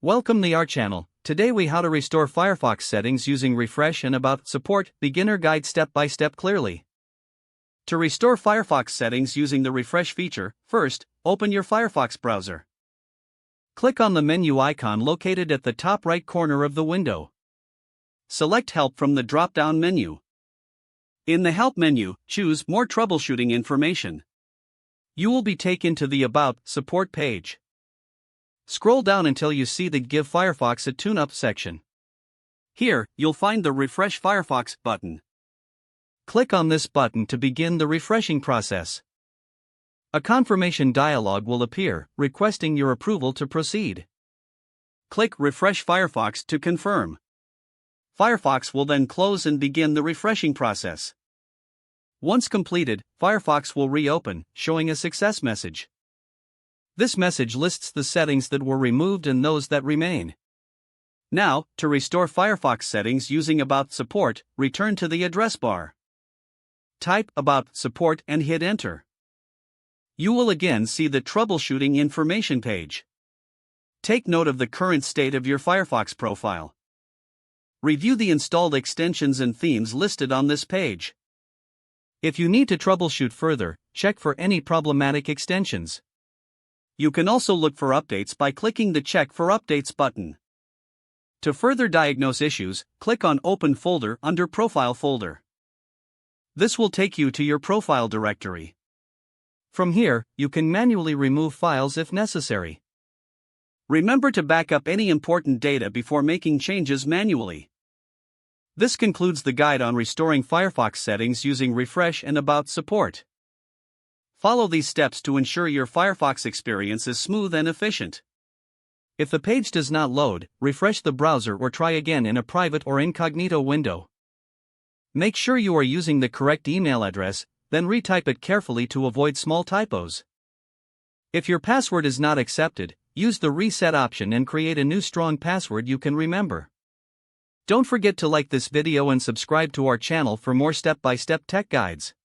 Welcome to our channel. Today we how to restore Firefox settings using refresh and about support beginner guide step by step clearly. To restore Firefox settings using the refresh feature, first, open your Firefox browser. Click on the menu icon located at the top right corner of the window. Select Help from the drop-down menu. In the Help menu, choose More Troubleshooting Information. You will be taken to the About Support page. Scroll down until you see the Give Firefox a Tune-Up section. Here, you'll find the Refresh Firefox button. Click on this button to begin the refreshing process. A confirmation dialog will appear, requesting your approval to proceed. Click Refresh Firefox to confirm. Firefox will then close and begin the refreshing process. Once completed, Firefox will reopen, showing a success message. This message lists the settings that were removed and those that remain. Now, to restore Firefox settings using About Support, return to the address bar. Type About Support and hit Enter. You will again see the Troubleshooting Information page. Take note of the current state of your Firefox profile. Review the installed extensions and themes listed on this page. If you need to troubleshoot further, check for any problematic extensions. You can also look for updates by clicking the Check for Updates button. To further diagnose issues, click on Open Folder under Profile folder. This will take you to your profile directory. From here, you can manually remove files if necessary. Remember to back up any important data before making changes manually. This concludes the guide on restoring Firefox settings using Refresh and About Support. Follow these steps to ensure your Firefox experience is smooth and efficient. If the page does not load, refresh the browser or try again in a private or incognito window. Make sure you are using the correct email address, then retype it carefully to avoid small typos. If your password is not accepted, use the reset option and create a new strong password you can remember. Don't forget to like this video and subscribe to our channel for more step-by-step tech guides.